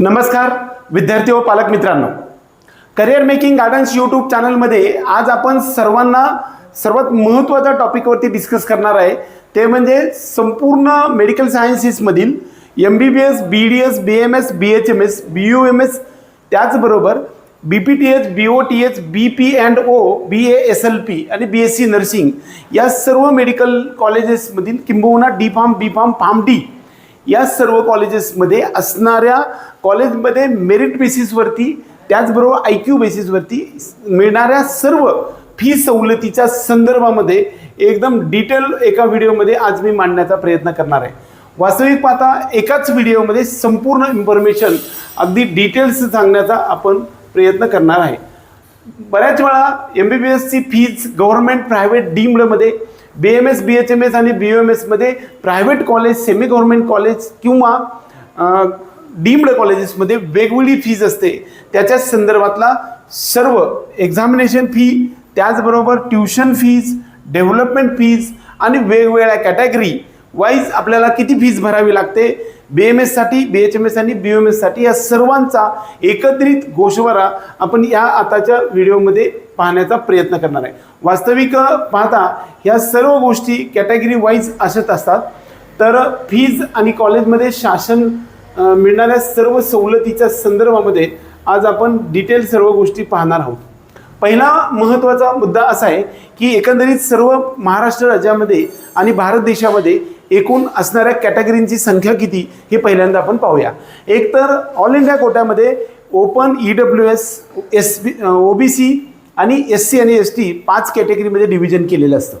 नमस्कार विद्यार्थी व पालक मित्रांनो, करिअर मेकिंग गार्डन्स यूट्यूब चॅनलमध्ये आज आपण सर्वांना सर्वात महत्त्वाच्या टॉपिकवरती डिस्कस करणार आहे। ते म्हणजे संपूर्ण medical सायन्सेसमधील MBBS, BDS, BMS, BHMS, BUMS, त्याचबरोबर BPTH, BOTH, BP&O, BA SLP आणि BSc नर्सिंग या सर्व मेडिकल कॉलेजेसमधील किंबहुना डी फार्म, बी फार्म, फार्म डी या सर्व कॉलेजेसमध्ये असणाऱ्या कॉलेजमध्ये मेरिट बेसिसवरती त्याचबरोबर IQ बेसिसवरती मिळणाऱ्या सर्व फी सवलतीच्या संदर्भामध्ये एकदम डिटेल एका व्हिडिओमध्ये आज मी मांडण्याचा प्रयत्न करणार आहे। वास्तविक पाहता एकाच व्हिडिओमध्ये संपूर्ण इन्फॉर्मेशन अगदी डिटेल्स सांगण्याचा आपण प्रयत्न करणार आहे। बऱ्याच वेळा MBBSची फीज गव्हर्नमेंट प्रायव्हेट डीम्डमध्ये, BMS, BHMS आणि BUMS मध्ये private college, semi government college किंवा डीम्ड कॉलेजेसमध्ये वेगवेगळी फीज असते। त्याच्या संदर्भातला सर्व एक्झामिनेशन फी, त्याचबरोबर ट्युशन फीज, डेव्हलपमेंट फीज आणि वेगवेगळ्या कॅटेगरी वाईज आपल्याला किती फीज भरावी लागते, BMS साठी, BHMS आणि BUMS साठी या सर्वांचा एकत्रित गोषवारा आपण या आताच्या व्हिडिओमध्ये पाहण्याचा प्रयत्न करणार आहे। वास्तविक पाहता या सर्व गोष्टी कॅटेगरी वाईज अशत असतात। तर फीज आणि कॉलेजमध्ये शासन मिळणाऱ्या सर्व सवलतीच्या संदर्भामध्ये आज आपण डिटेल सर्व गोष्टी पाहणार आहोत। पहिला महत्त्वाचा मुद्दा असा आहे की एकंदरीत सर्व महाराष्ट्र राज्यामध्ये आणि भारत देशामध्ये एकूण असणाऱ्या कॅटेगरींची संख्या किती हे पहिल्यांदा आपण पाहूया। एक तर ऑल इंडिया कोट्यामध्ये ओपन, EWS, OBC आणि SC आणि ST 5 कॅटेगरीमध्ये डिव्हिजन केलेलं असतं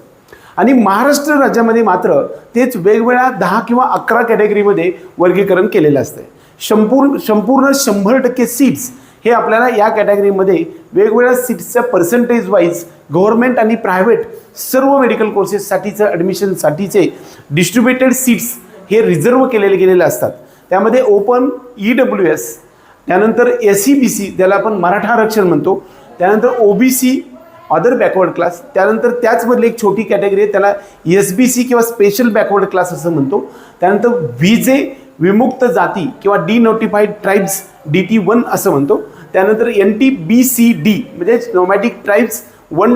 आणि महाराष्ट्र राज्यामध्ये मात्र तेच वेगवेगळ्या 10 किंवा 11 कॅटेगरीमध्ये वर्गीकरण केलेलं असतं। संपूर्ण 100% सीट्स हे आपल्याला या कॅटेगरीमध्ये वेगवेगळ्या सीट्सच्या पर्सेंटेज वाईज गव्हर्नमेंट आणि प्रायव्हेट सर्व मेडिकल कोर्सेससाठीचं ॲडमिशनसाठीचे डिस्ट्रीब्युटेड सीट्स हे रिझर्व केलेले असतात। त्यामध्ये ओपन, EWS, त्यानंतर SEBC ज्याला आपण मराठा आरक्षण म्हणतो, त्यानंतर OBC अदर बॅकवर्ड क्लास, त्यानंतर त्याचमधली एक छोटी कॅटेगरी आहे त्याला SBC किंवा स्पेशल बॅकवर्ड क्लास असं म्हणतो, त्यानंतर VJ विमुक्त जाती किंवा डिनोटिफाईड ट्राईब्स DT1 असं म्हणतो, त्यानंतर NTBCD म्हणजे नोमॅटिक ट्राईब्स 1,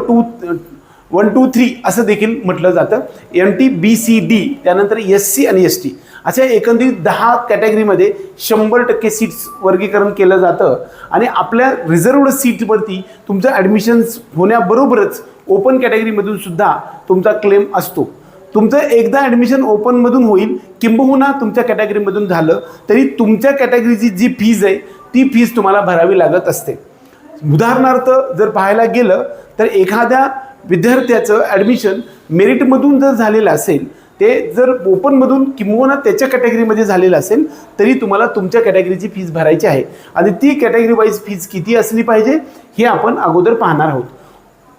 2, 3 असं देखील म्हटलं जातं, NTBCD, त्यानंतर SC आणि ST अशा एकंदरीत 10 कॅटेगरीमध्ये 100% सीट्स वर्गीकरण केलं जातं आणि आपल्या रिझर्वड सीटवरती तुमचं ॲडमिशन्स होण्याबरोबरच ओपन कॅटेगरीमधून सुद्धा तुमचा क्लेम असतो। तुमचं एकदा ॲडमिशन ओपनमधून होईल किंबहुना तुमच्या कॅटेगरीमधून झालं तरी तुमच्या कॅटेगरीची जी फीज आहे ती फीज तुम्हाला भरावी लागत असते। उदाहरणार्थ जर पाहायला गेलं तर एखाद्या विद्यार्थ्याचं ॲडमिशन मेरिटमधून जर झालेलं असेल, ते जर ओपनमधून किंबहुना त्याच्या कॅटेगरीमध्ये झालेलं असेल तरी तुम्हाला तुमच्या कॅटेगरीची फीज भरायची आहे आणि ती कॅटेगरी वाईज फीज किती असली पाहिजे हे आपण अगोदर पाहणार आहोत।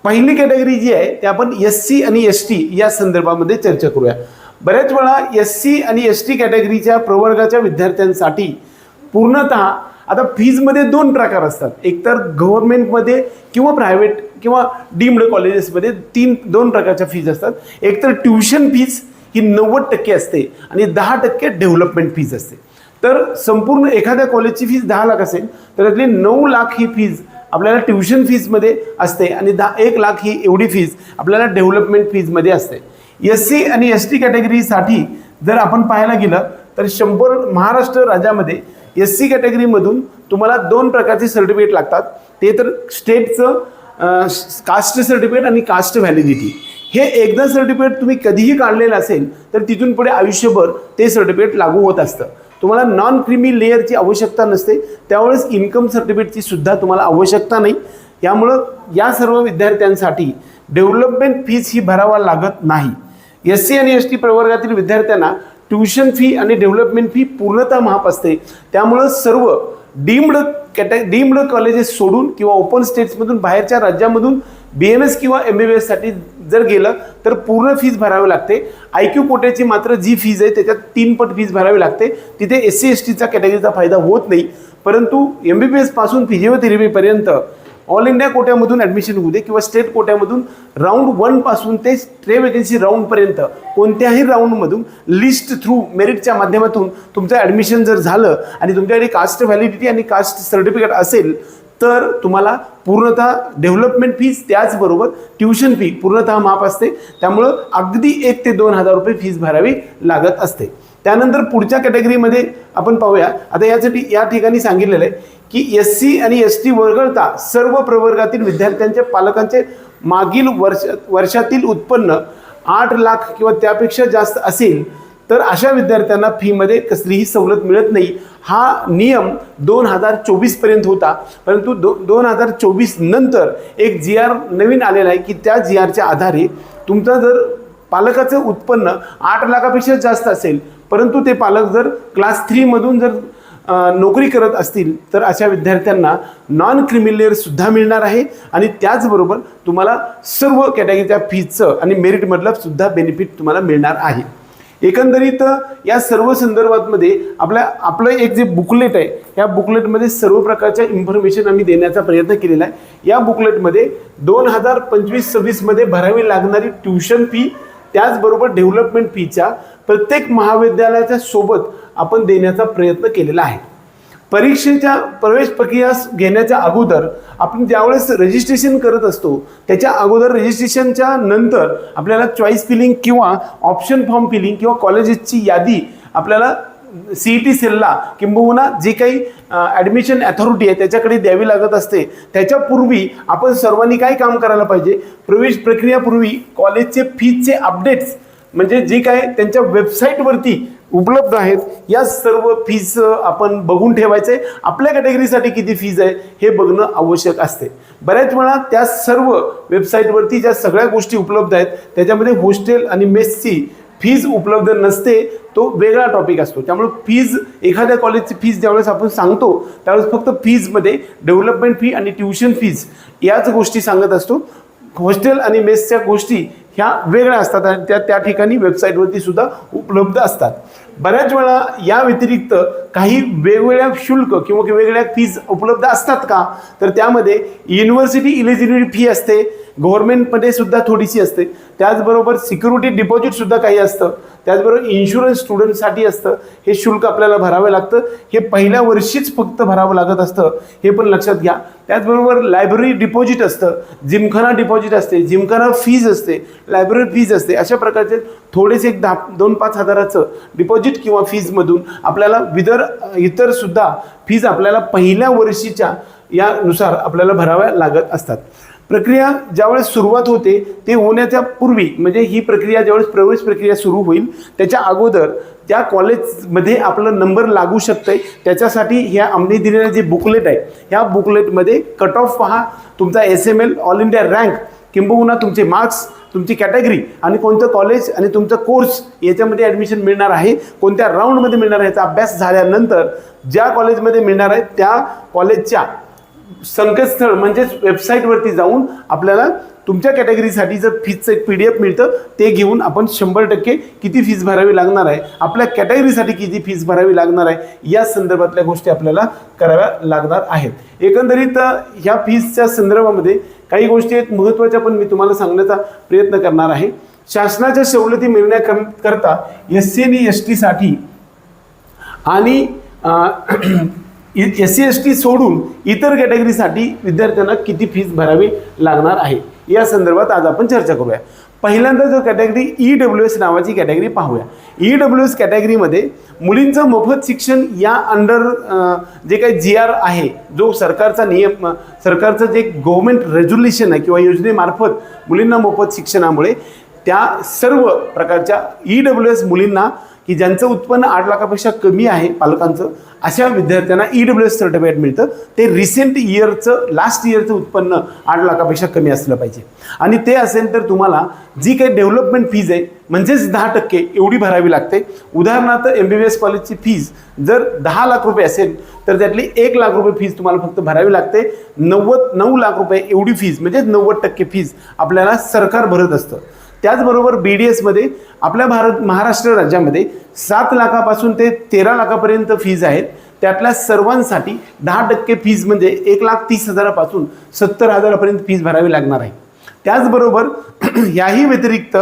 पहिली कॅटेगरी जी आहे ते आपण SC आणि ST या संदर्भामध्ये चर्चा करूया। बऱ्याच वेळा SC आणि ST कॅटेगरीच्या प्रवर्गाच्या विद्यार्थ्यांसाठी पूर्णतः आता फीजमध्ये 2 प्रकार असतात। एक तर गव्हर्नमेंटमध्ये किंवा प्रायव्हेट किंवा डीम्ड कॉलेजेसमध्ये 2 प्रकारच्या फीज असतात। एक तर ट्युशन फीज ही 90% असते आणि 10% डेव्हलपमेंट फीज असते। तर संपूर्ण एखाद्या कॉलेजची फीज 10 लाख असेल तर त्यातली 9 लाख ही फीज आपल्याला ट्युशन फीजमध्ये असते आणि 1 लाख ही एवढी फीज आपल्याला डेव्हलपमेंट फीजमध्ये असते। SC आणि ST कॅटेगरीसाठी जर आपण पाहायला गेलं तर महाराष्ट्र राज्यामध्ये SC कॅटेगरीमधून तुम्हाला 2 प्रकारचे सर्टिफिकेट लागतात। ते तर स्टेटचं कास्ट सर्टिफिकेट आणि कास्ट व्हॅलिडिटी। हे एकदा सर्टिफिकेट तुम्ही कधीही काढलेलं असेल तर तिथून पुढे आयुष्यभर ते सर्टिफिकेट लागू होत असतं। तुम्हाला नॉन क्रिमी लेअरची आवश्यकता नसते, त्यावेळेस इन्कम सर्टिफिकेटची सुद्धा तुम्हाला आवश्यकता नाही। यामुळं या सर्व विद्यार्थ्यांसाठी डेव्हलपमेंट फीज ही भरावा लागत नाही। SC आणि ST प्रवर्गातील विद्यार्थ्यांना ट्युशन फी आणि डेव्हलपमेंट फी पूर्णतः माफ असते। त्यामुळं सर्व डीम्ड कॉलेजेस सोडून किंवा ओपन स्टेट्समधून बाहेरच्या राज्यामधून BMS किंवा MBBS साठी जर गेलं तर पूर्ण फीज भरावी लागते। IQ कोट्याची मात्र जी फीज आहे त्याच्यात 3 पट फीज भरावी लागते। तिथे SC STचा कॅटेगरीचा फायदा होत नाही, परंतु MBBS पासून फिजिओथेरपीपर्यंत ऑल इंडिया कोट्यामधून ॲडमिशन होऊ दे किंवा स्टेट कोट्यामधून राऊंड 1 पासून ते स्टे वेकेन्सी राऊंडपर्यंत कोणत्याही राऊंडमधून लिस्ट थ्रू मेरिटच्या माध्यमातून तुमचं ॲडमिशन जर झालं आणि तुमच्याकडे कास्ट व्हॅलिडिटी आणि कास्ट सर्टिफिकेट असेल तर तुम्हाला पूर्णतः डेव्हलपमेंट फीज त्याचबरोबर ट्युशन फी पूर्णतः माफ असते. त्यामुळं अगदी 1 ते 2 हजार रुपये फीज भरावी लागत असते. त्यानंतर पुढच्या कॅटेगरीमध्ये आपण पाहूया. आता यासाठी या ठिकाणी सांगितलेलं आहे की SC आणि ST वगळता सर्व प्रवर्गातील विद्यार्थ्यांच्या पालकांचे मागील वर्षातील उत्पन्न 8 लाख किंवा त्यापेक्षा जास्त असेल तर अशा विद्यार्थ्यांना फीमध्ये कसलीही सवलत मिळत नाही. हा नियम 2024 पर्यंत होता, परंतु 2024 नंतर एक GR नवीन आलेला आहे की त्या GRच्या आधारे तुमचं जर पालकाचं उत्पन्न 8 लाखापेक्षा जास्त असेल परंतु ते पालक जर क्लास 3 मधून जर नोकरी करत असतील तर अशा विद्यार्थ्यांना नॉन क्रिमिलेअर सुद्धा मिळणार आहे आणि त्याचबरोबर तुम्हाला सर्व कॅटेगरीच्या फीजचं आणि मेरिटमधलं सुद्धा बेनिफिट तुम्हाला मिळणार आहे. एकंदरीत या सर्व संदर्भातमध्ये आपलं एक जे बुकलेट आहे या बुकलेटमध्ये सर्व प्रकारच्या इन्फॉर्मेशन आम्ही देण्याचा प्रयत्न केलेला आहे. या बुकलेटमध्ये 2025-26 मध्ये भरावी लागणारी ट्युशन फी त्याचबरोबर डेव्हलपमेंट फीच्या प्रत्येक महाविद्यालयाच्या सोबत आपण देण्याचा प्रयत्न केलेला आहे. परीक्षेच्या प्रवेश प्रक्रिया घेण्याच्या अगोदर आपण ज्यावेळेस रजिस्ट्रेशन करत असतो त्याच्या अगोदर रजिस्ट्रेशनच्या नंतर आपल्याला चॉईस फिलिंग किंवा ऑप्शन फॉर्म फिलिंग किंवा कॉलेजेसची यादी आपल्याला CET सेलला किंबहुना जे काही ॲडमिशन अथॉरिटी आहे त्याच्याकडे द्यावी लागत असते. त्याच्यापूर्वी आपण सर्वांनी काय काम करायला पाहिजे, प्रवेश प्रक्रियापूर्वी कॉलेजचे फीजचे अपडेट्स म्हणजे जे काय त्यांच्या वेबसाईटवरती उपलब्ध आहेत या सर्व फीज आपण बघून ठेवायचं आहे. आपल्या कॅटेगरीसाठी किती फीज आहे हे बघणं आवश्यक असते. बऱ्याच वेळा त्या सर्व वेबसाईटवरती ज्या सगळ्या गोष्टी उपलब्ध आहेत त्याच्यामध्ये हॉस्टेल आणि मेसची फीज उपलब्ध नसते, तो वेगळा टॉपिक असतो. त्यामुळे फीज एखाद्या कॉलेजची फीज ज्यावेळेस आपण सांगतो त्यावेळेस फक्त फीजमध्ये डेव्हलपमेंट फी आणि ट्युशन फीज याच गोष्टी सांगत असतो. हॉस्टेल आणि मेसच्या गोष्टी ह्या वेगळ्या असतात आणि त्या ठिकाणी वेबसाईटवरती सुद्धा उपलब्ध असतात. बऱ्याच वेळा या व्यतिरिक्त काही वेगवेगळ्या शुल्क किंवा वेगवेगळ्या फीज उपलब्ध असतात का, तर त्यामध्ये युनिव्हर्सिटी इलिजिबिलिटी फी असते, गव्हर्नमेंटमध्ये सुद्धा थोडीशी असते, त्याचबरोबर सिक्युरिटी डिपॉझिट सुद्धा काही असतं, त्याचबरोबर इन्शुरन्स स्टुडंटसाठी असतं. हे शुल्क आपल्याला भरावे लागतं. हे पहिल्या वर्षीच फक्त भरावं लागत असतं, हे पण लक्षात घ्या. त्याचबरोबर लायब्ररी डिपॉझिट असतं, जिमखाना डिपॉझिट असते, जिमखाना फीज असते, लायब्ररी फीज असते. अशा प्रकारचे थोडेसे 2-5 हजाराचं डिपॉझिट किंवा फीजमधून आपल्याला इतर सुद्धा फीज आपल्याला पहिल्या वर्षीच्या यानुसार आपल्याला भराव्या लागत असतात. प्रक्रिया ज्यावेळेस सुरुवात होते ते होण्याच्या पूर्वी म्हणजे ही प्रक्रिया ज्यावेळेस प्रवेश प्रक्रिया सुरू होईल त्याच्या अगोदर त्या कॉलेजमध्ये आपलं नंबर लागू शकतं आहे. त्याच्यासाठी ह्या आम्ही दिलेलं जे बुकलेट आहे ह्या बुकलेटमध्ये कट ऑफ पहा, तुमचा SML ऑल इंडिया रँक किंबहुना तुमचे मार्क्स, तुमची कॅटेगरी आणि कोणतं कॉलेज आणि तुमचा कोर्स याच्यामध्ये ॲडमिशन मिळणार आहे, कोणत्या राऊंडमध्ये मिळणार आहे याचा अभ्यास झाल्यानंतर ज्या कॉलेजमध्ये मिळणार आहे त्या कॉलेजच्या संकेतस्थळ म्हणजेच वेबसाईटवरती जाऊन आपल्याला तुमच्या कॅटेगरीसाठी जर फीजचं एक PDF मिळतं ते घेऊन आपण 100% किती फीज भरावी लागणार आहे, आपल्या कॅटेगरीसाठी किती फीज भरावी लागणार आहे या संदर्भातल्या गोष्टी आपल्याला कराव्या लागणार आहेत. एकंदरीत ह्या फीजच्या संदर्भामध्ये काही गोष्टी आहेत महत्त्वाच्या पण मी तुम्हाला सांगण्याचा प्रयत्न करणार आहे. शासनाच्या सवलती मिळण्याकरता SC आणि ST साठी आणि SC/ST सोडून इतर कॅटेगरीसाठी विद्यार्थ्यांना किती फीज भरावी लागणार आहे या संदर्भात आज आपण चर्चा करूया. पहिल्यांदा जो कॅटेगरी EWS नावाची कॅटेगरी पाहूया. EWS कॅटेगरीमध्ये मुलींचं मोफत शिक्षण या अंडर जे काही GR आहे, जो सरकारचा नियम, सरकारचं जे गव्हर्नमेंट रेझोल्युशन आहे किंवा योजनेमार्फत मुलींना मोफत शिक्षणामुळे त्या सर्व प्रकारच्या EWS मुलींना की ज्यांचं उत्पन्न 8 लाखापेक्षा कमी आहे पालकांचं अशा विद्यार्थ्यांना EWS सर्टिफिकेट मिळतं. ते रिसेंट इयरचं लास्ट इयरचं उत्पन्न 8 लाखापेक्षा कमी असलं पाहिजे आणि ते असेल तर तुम्हाला जी काही डेव्हलपमेंट फीज आहे म्हणजेच 10% एवढी भरावी लागते. उदाहरणार्थ MBBS कॉलेजची फीज जर 10 लाख रुपये असेल तर त्यातली 1 लाख रुपये फीज तुम्हाला फक्त भरावी लागते. 9 लाख रुपये एवढी फीज म्हणजे 90% फीज आपल्याला सरकार भरत असतं. त्याचबरोबर BDS मध्ये आपल्या महाराष्ट्र राज्यामध्ये 7 लाखापासून ते 13 लाखापर्यंत फीज आहेत. त्यातल्या सर्वांसाठी 10% फीज म्हणजे 1,30,000पासून 70,000पर्यंत फीज भरावी लागणार आहे. त्याचबरोबर याही व्यतिरिक्त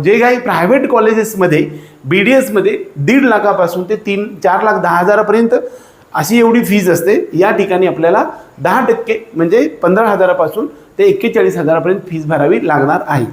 जे काही प्रायव्हेट कॉलेजेसमध्ये BDS मध्ये 1.5 लाखापासून ते 4,10,000पर्यंत अशी एवढी फीज असते. या ठिकाणी आपल्याला 10% म्हणजे 15,000पासून ते 41,000पर्यंत फीज भरावी लागणार आहे.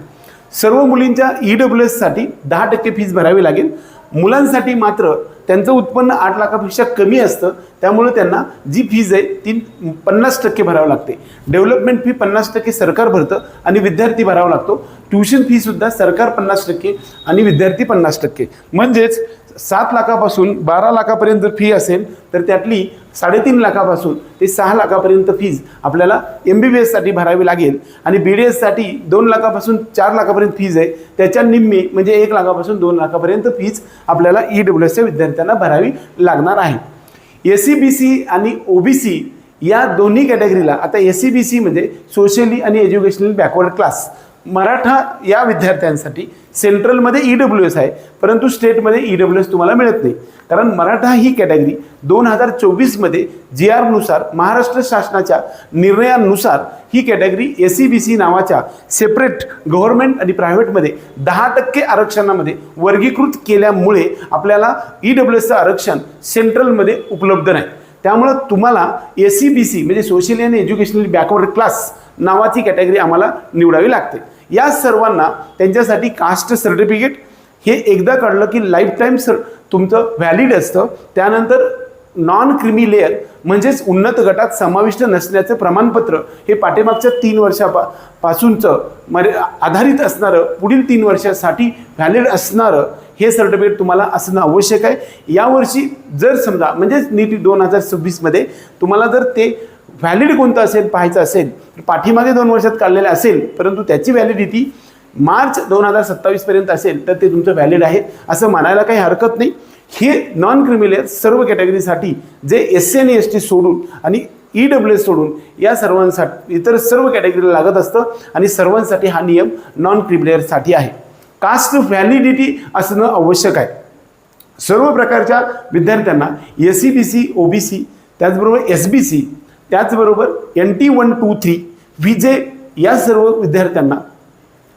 सर्व मुलींच्या EWS साठी 10% फीज भरावी लागेल. मुलांसाठी मात्र त्यांचं उत्पन्न 8 लाखापेक्षा कमी असतं, त्यामुळे त्यांना जी फीज आहे ती 50% भरावं लागते. डेव्हलपमेंट फी 50% सरकार भरतं आणि विद्यार्थी भरावा लागतो. ट्युशन फी सुद्धा सरकार 50% आणि विद्यार्थी 50%. म्हणजेच 7 लाखापासून 12 लाखापर्यंत फी असेल तर त्यातली 3.5 लाखापासून ते 6 लाखापर्यंत फीज आपल्याला MBBS साठी भरावी लागेल. आणि BDS साठी 2 लाखापासून 4 लाखापर्यंत फीज आहे, त्याच्या निम्मी म्हणजे 1 लाखापासून 2 लाखापर्यंत फीज आपल्याला EWSच्या विद्यार्थ्यांना भरावी लागणार आहे. SCBC आणि OBC या दोन्ही कॅटेगरीला आता SCBC म्हणजे सोशली आणि एज्युकेशनल बॅकवर्ड क्लास मराठा या विद्यार्थ्यांसाठी सेंट्रलमध्ये EWS आहे, परंतु स्टेटमध्ये EWS तुम्हाला मिळत नाही. कारण मराठा ही कॅटेगरी 2024 मध्ये GR नुसार महाराष्ट्र शासनाच्या निर्णयानुसार ही कॅटेगरी SCBC नावाच्या सेपरेट गव्हर्नमेंट आणि प्रायव्हेटमध्ये 10% आरक्षणामध्ये वर्गीकृत केल्यामुळे आपल्याला EWSचं आरक्षण सेंट्रलमध्ये उपलब्ध नाही. त्यामुळं तुम्हाला SCBC म्हणजे सोशली आणि एज्युकेशनल बॅकवर्ड क्लास नावाची कॅटेगरी आम्हाला निवडावी लागते. या सर्वांना त्यांच्यासाठी कास्ट सर्टिफिकेट हे एकदा काढलं की लाईफ टाईम तुमचं व्हॅलिड असतं. त्यानंतर नॉन क्रिमी लेअर म्हणजेच उन्नत गटात समाविष्ट नसण्याचं प्रमाणपत्र हे पाठीमागच्या 3 वर्षापासूनचं आधारित असणारं पुढील 3 वर्षासाठी व्हॅलिड असणारं हे सर्टिफिकेट तुम्हाला असणं आवश्यक आहे. यावर्षी जर समजा म्हणजेच नीट 2026 मध्ये तुम्हाला जर ते व्हॅलिड कोणतं असेल पाहायचं असेल तर पाठीमागे 2 वर्षात काढलेलं असेल, परंतु त्याची व्हॅलिडिटी मार्च 2027 पर्यंत असेल तर ते तुमचं व्हॅलिड आहे असं मानायला काही हरकत नाही. हे नॉन क्रिमिनल सर्व कॅटेगरीसाठी जे SC आणि ST सोडून आणि EWS सोडून या सर्वांसाठी इतर सर्व कॅटेगरीला लागत असतं आणि सर्वांसाठी हा नियम नॉन क्रिमिनलसाठी आहे. कास्ट व्हॅलिडिटी असणं आवश्यक आहे. सर्व प्रकारच्या विद्यार्थ्यांना SCBC OBC त्याचबरोबर SBC त्याचबरोबर NT 1 2 3 VJ या सर्व विद्यार्थ्यांना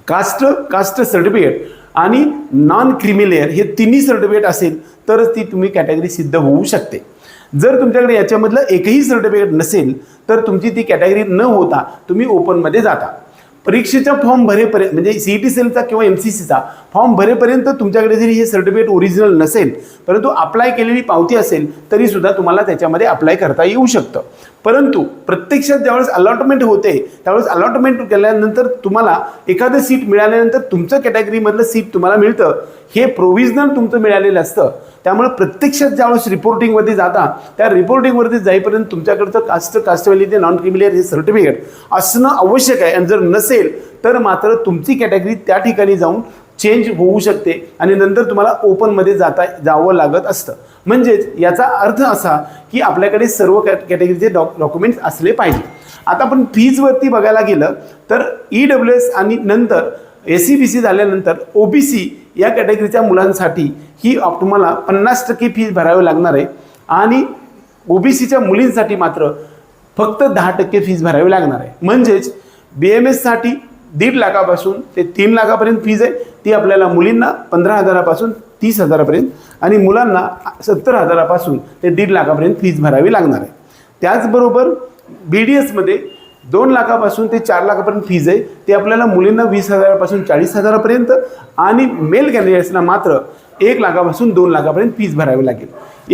कास्ट सर्टिफिकेट आणि नॉन क्रिमिलेअर हे तिन्ही सर्टिफिकेट असेल तरच ती तुम्ही कॅटेगरी सिद्ध होऊ शकते. जर तुमच्याकडे याच्यामधलं एकही सर्टिफिकेट नसेल तर तुमची ती कॅटेगरी न होता तुम्ही ओपनमध्ये जाता. परीक्षेचा फॉर्म भरेपर्यंत म्हणजे CET सेलचा किंवा MCCचा फॉर्म भरेपर्यंत तुमच्याकडे जरी हे सर्टिफिकेट ओरिजिनल नसेल परंतु अप्लाय केलेली पावती असेल तरी सुद्धा तुम्हाला त्याच्यामध्ये अप्लाय करता येऊ शकतं. परंतु प्रत्यक्षात ज्यावेळेस अलॉटमेंट होते त्यावेळेस अलॉटमेंट केल्यानंतर तुम्हाला एखादं सीट मिळाल्यानंतर तुमचं कॅटेगरीमधलं सीट तुम्हाला मिळतं हे प्रोव्हिजनल तुमचं मिळालेलं असतं. त्यामुळे प्रत्यक्षात ज्यावेळेस रिपोर्टिंगवरती जाता त्या रिपोर्टिंगवरती जाईपर्यंत तुमच्याकडचं कास्ट व्हॅलिडिटी नॉन क्रिमिलियर हे सर्टिफिकेट असणं आवश्यक आहे. आणि जर नसेल तर मात्र तुमची कॅटेगरी त्या ठिकाणी जाऊन चेंज होऊ शकते आणि नंतर तुम्हाला ओपनमध्ये जावं लागत असतं. म्हणजेच याचा अर्थ असा की आपल्याकडे सर्व कॅटेगरीचे डॉक्युमेंट्स असले पाहिजे. आता आपण फीजवरती बघायला गेलं तर EWS आणि नंतर SCBC झाल्यानंतर OBC या कॅटेगरीच्या मुलांसाठी ही तुम्हाला 50% फीज भरावी लागणार आहे आणि OBCच्या मुलींसाठी मात्र फक्त 10% फीज भरावी लागणार आहे. म्हणजेच BMS साठी 1.5 लाखापासून ते 3 लाखापर्यंत फीज आहे ती आपल्याला मुलींना 15,000पासून 30,000पर्यंत आणि मुलांना 70,000पासून ते 1.5 लाखापर्यंत फीज भरावी लागणार आहे. त्याचबरोबर BDS मध्ये 2 लाखापासून ते 4 लाखापर्यंत फीज आहे ती आपल्याला मुलींना 20,000पासून 40,000पर्यंत आणि मेल कॅन्डिडेट्सना मात्र 1 लाखापासून 2 लाखापर्यंत फीज भरावी लागेल.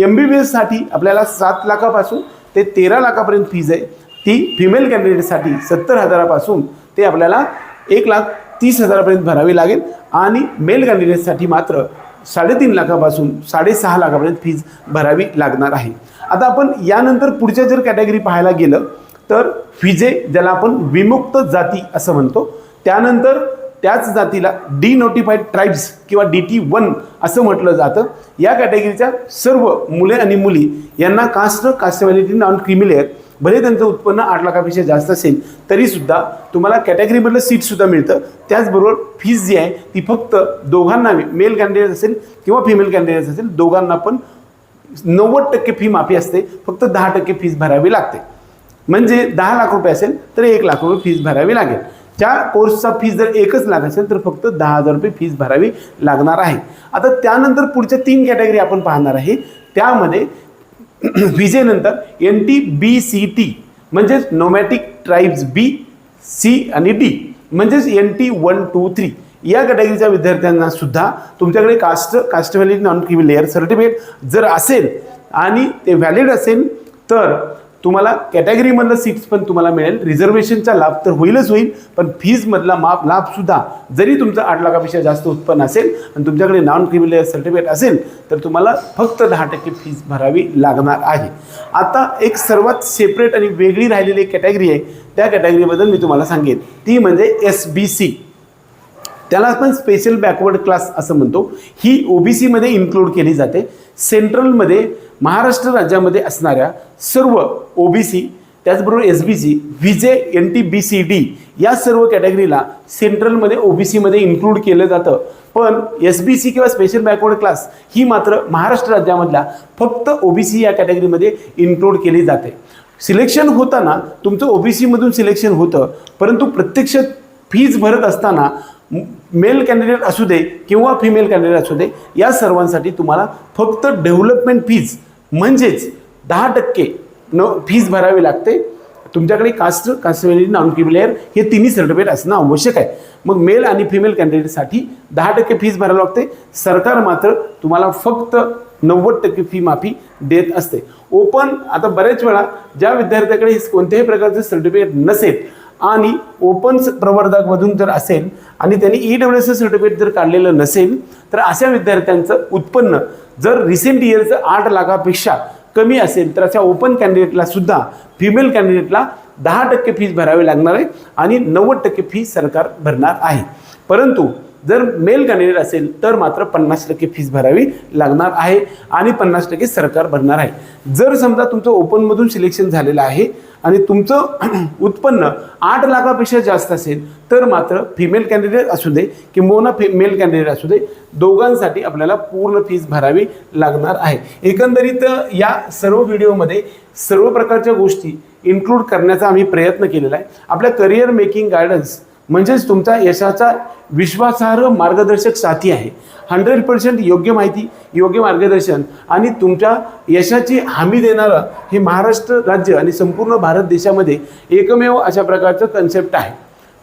MBBS साठी आपल्याला 7 लाखापासून ते 13 लाखापर्यंत फीज आहे ती फिमेल कॅन्डिडेटसाठी 70,000पासून ते आपल्याला 1,30,000पर्यंत भरावी लागेल आणि मेल कॅन्डिडेटसाठी मात्र 3.5 लाखापासून 6.5 लाखापर्यंत फीज भरावी लागणार आहे. आता आपण यानंतर पुढच्या जर कॅटेगरी पाहायला गेलं तर व्हीजे ज्याला आपण विमुक्त जाती असं म्हणतो, त्यानंतर त्याच जातीला डिनोटिफाईड ट्राईब्स किंवा DT1 असं म्हटलं जातं. या कॅटेगरीच्या सर्व मुले आणि मुली यांना कास्ट व्हॅलिडिटी नॉन क्रिमिलेअर भले त्यांचं उत्पन्न 8 लाखापेक्षा जास्त असेल तरीसुद्धा तुम्हाला कॅटेगरीमधलं सीटसुद्धा मिळतं. त्याचबरोबर फीस जी आहे ती फक्त दोघांना, मेल कॅन्डिडेट असेल किंवा फिमेल कॅन्डिडेट असेल, दोघांना पण 90% फी माफी असते. फक्त 10% फीस भरावी लागते. म्हणजे 10 लाख रुपये असेल तर 1 लाख रुपये फीस भरावी लागेल. त्या कोर्सचा फीस जर 1 लाख असेल तर फक्त 10,000 रुपये फीस भरावी लागणार आहे. आता त्यानंतर पुढच्या 3 कॅटेगरी आपण पाहणार आहे. त्यामध्ये विजेनंतर NT-BCT म्हणजेच नोमॅटिक ट्राईब्स B, C आणि D म्हणजेच NT 1, 2, 3 या कॅटेगरीच्या विद्यार्थ्यांना सुद्धा तुमच्याकडे caste valid non creamy layer certificate जर असेल आणि ते व्हॅलिड असेल तर तुम्हाला कॅटेगरीमधलं सीट्स पण तुम्हाला मिळेल. रिझर्वेशनचा लाभ तर होईल, पण फीजमधला लाभसुद्धा जरी तुमचं 8 लाखापेक्षा जास्त उत्पन्न असेल आणि तुमच्याकडे नॉन क्रिमी लेअर सर्टिफिकेट असेल तर तुम्हाला फक्त 10% फीस भरावी लागणार आहे. आता एक सर्वात सेपरेट आणि वेगळी राहिलेली कॅटेगरी आहे, त्या कॅटेगरीबद्दल मी तुम्हाला सांगेन. ती म्हणजे SBC. त्याला आपण स्पेशल बॅकवर्ड क्लास असं म्हणतो. ही OBC मध्ये इन्क्लूड केली जाते. सेंट्रलमध्ये महाराष्ट्र राज्यामध्ये असणाऱ्या सर्व OBC त्याचबरोबर SBC, विजे, NT-BCD या सर्व कॅटेगरीला सेंट्रलमध्ये OBC मध्ये इन्क्लूड केलं जातं. पण SBC किंवा स्पेशल बॅकवर्ड क्लास ही मात्र महाराष्ट्र राज्यामधल्या फक्त OBC या कॅटेगरीमध्ये इन्क्लूड केली जाते. सिलेक्शन होताना तुमचं OBC मधून सिलेक्शन होतं, परंतु प्रत्यक्षात फीज भरत असताना मेल कॅन्डिडेट असू दे किंवा फिमेल कॅन्डिडेट असू दे या सर्वांसाठी तुम्हाला फक्त डेव्हलपमेंट फीज म्हणजेच 10% फीस भरावी लागते. तुमच्याकडे caste valid non creamy layer हे तिन्ही सर्टिफिकेट असणं आवश्यक आहे. मग मेल आणि फिमेल कॅन्डिडेटसाठी 10% फीस भरावी लागते. सरकार मात्र तुम्हाला फक्त 90% फी माफी देत असते. ओपन, आता बऱ्याच वेळा ज्या विद्यार्थ्याकडे कोणत्याही प्रकारचं सर्टिफिकेट नसेल आणि ओपन प्रवर्धकमधून जर असेल आणि त्यांनी EWS सर्टिफिकेट जर काढलेलं नसेल तर अशा विद्यार्थ्यांचं उत्पन्न जर रिसेंट इयरचं 8 लाखापेक्षा कमी असेल तर अशा ओपन कॅन्डिडेटला सुद्धा फिमेल कॅन्डिडेटला 10% फीस भरावी लागणार आहे आणि 90% फी सरकार भरणार आहे. परंतु जर मेल कॅन्डिडेट असेल तर मात्र 50% फीस भरावी लागणार आहे आणि 50% सरकार भरणार आहे. जर समजा तुमचं ओपनमधून सिलेक्शन झालेलं आहे आणि तुमचं उत्पन्न 8 लाखापेक्षा जास्त असेल तर मात्र फिमेल कॅन्डिडेट असू दे किंवा मेल कॅन्डिडेट असू दे, दोघांसाठी आपल्याला पूर्ण फीस भरावी लागणार आहे. एकंदरीत या सर्व व्हिडिओमध्ये सर्व प्रकारच्या गोष्टी इन्क्लूड करण्याचा आम्ही प्रयत्न केलेला आहे. आपल्या करिअर मेकिंग गायडन्स म्हणजेच तुमचा यशाचा विश्वासार्ह मार्गदर्शक साथी आहे. 100% योग्य माहिती, योग्य मार्गदर्शन आणि तुमच्या यशाची हमी देणारं हे महाराष्ट्र राज्य आणि संपूर्ण भारत देशामध्ये एकमेव अशा प्रकारचं कन्सेप्ट आहे.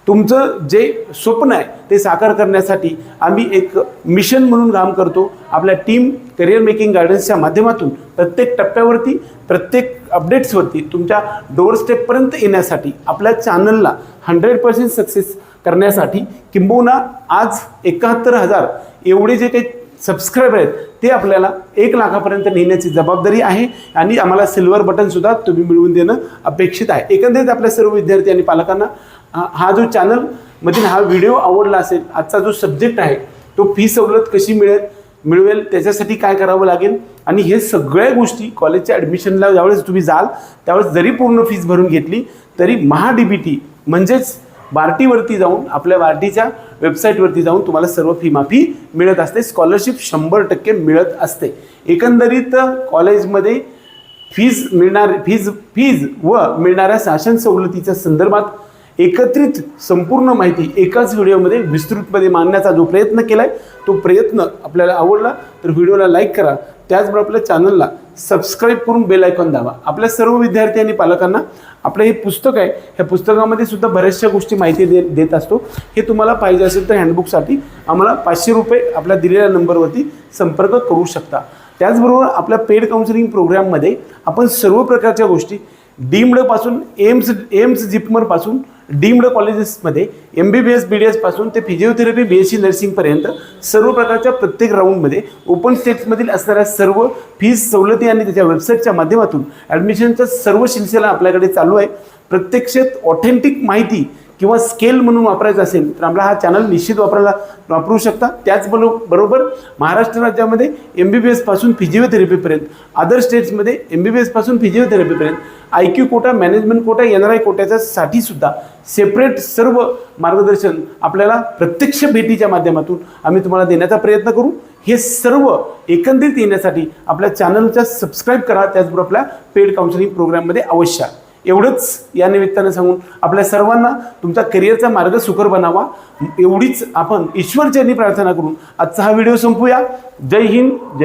तुमचं जे स्वप्न आहे ते साकार करण्यासाठी आम्ही एक मिशन म्हणून काम करतो. आपल्या टीम करिअर मेकिंग गायडन्सच्या माध्यमातून प्रत्येक टप्प्यावरती, प्रत्येक अपडेट्सवरती तुमच्या डोअर स्टेपपर्यंत येण्यासाठी आपल्या चॅनलला 100% सक्सेस करण्यासाठी किंबहुना आज 71,000 एवढे जे काही सबस्क्रायबर आहेत ते आपल्याला 1 लाखापर्यंत नेण्याची जबाबदारी आहे आणि आम्हाला सिल्वर बटनसुद्धा तुम्ही मिळवून देणं अपेक्षित आहे. एकंदरीत आपल्या सर्व विद्यार्थी आणि पालकांना हा जो चॅनलमधील हा व्हिडिओ आवडला असेल, आजचा जो सब्जेक्ट आहे तो फी सवलत कशी मिळवेल त्याच्यासाठी काय करावं लागेल आणि हे सगळ्या गोष्टी कॉलेजच्या ॲडमिशनला ज्यावेळेस तुम्ही जाल त्यावेळेस जरी पूर्ण फीस भरून घेतली तरी MahaDBT म्हणजेच बार्टीवरती जाऊन, आपल्या बार्टीच्या वेबसाईटवरती जाऊन तुम्हाला सर्व फी माफी मिळत असते. स्कॉलरशिप 100% मिळत असते. एकंदरीत कॉलेजमध्ये फीज व मिळणाऱ्या शासन सवलतीच्या संदर्भात एकत्रित संपूर्ण माहिती एकाच व्हिडिओमध्ये विस्तृतपणे मांडण्याचा जो प्रयत्न केला आहे तो प्रयत्न आपल्याला आवडला तर व्हिडिओला लाईक करा. त्याचबरोबर आपल्या चॅनलला सबस्क्राईब करून बेल आयकॉन दाबा. आपल्या सर्व विद्यार्थी आणि पालकांना आपलं हे पुस्तक आहे, ह्या पुस्तकामध्ये सुद्धा बऱ्याचशा गोष्टी माहिती देत असतो. हे तुम्हाला पाहिजे असेल तर हँडबुकसाठी आम्हाला 500 रुपये आपल्या दिलेल्या नंबरवरती संपर्क करू शकता. त्याचबरोबर आपल्या पेड काउन्सिलिंग प्रोग्राममध्ये आपण सर्व प्रकारच्या गोष्टी डीम्डपासून एम्स जिपमरपासून डीम्ड कॉलेजेसमध्ये MBBS BDS पासून ते फिजिओथेरपी BSc नर्सिंगपर्यंत सर्व प्रकारच्या प्रत्येक राऊंडमध्ये ओपन स्टेट्समधील असणाऱ्या सर्व फीस सवलती आणि त्याच्या वेबसाईटच्या माध्यमातून ॲडमिशनचा सर्व सिलसिला आपल्याकडे चालू आहे. प्रत्यक्षात ऑथेंटिक माहिती किंवा स्केल म्हणून वापरायचं असेल तर आपला हा चॅनल निश्चित वापरू शकता. त्याचबरोबर महाराष्ट्र राज्यामध्ये MBBS पासून फिजिओथेरपीपर्यंत, अदर स्टेट्समध्ये MBBS पासून फिजिओथेरपीपर्यंत, IQ quota, management quota, NRI कोट्याच्यासाठी सुद्धा सेपरेट सर्व मार्गदर्शन आपल्याला प्रत्यक्ष भेटीच्या माध्यमातून आम्ही तुम्हाला देण्याचा प्रयत्न करू. हे सर्व एकंदरीत येण्यासाठी आपल्या चॅनलच्या सबस्क्राईब करा, त्याचबरोबर आपल्या पेड काउन्सिलिंग प्रोग्राममध्ये अवश्य. एवढंच या निमित्तानं सांगून आपल्या सर्वांना तुमचा करिअरचा मार्ग सुकर बनावा एवढीच आपण ईश्वरचरणी प्रार्थना करून आजचा हा व्हिडिओ संपूया. जय हिंद.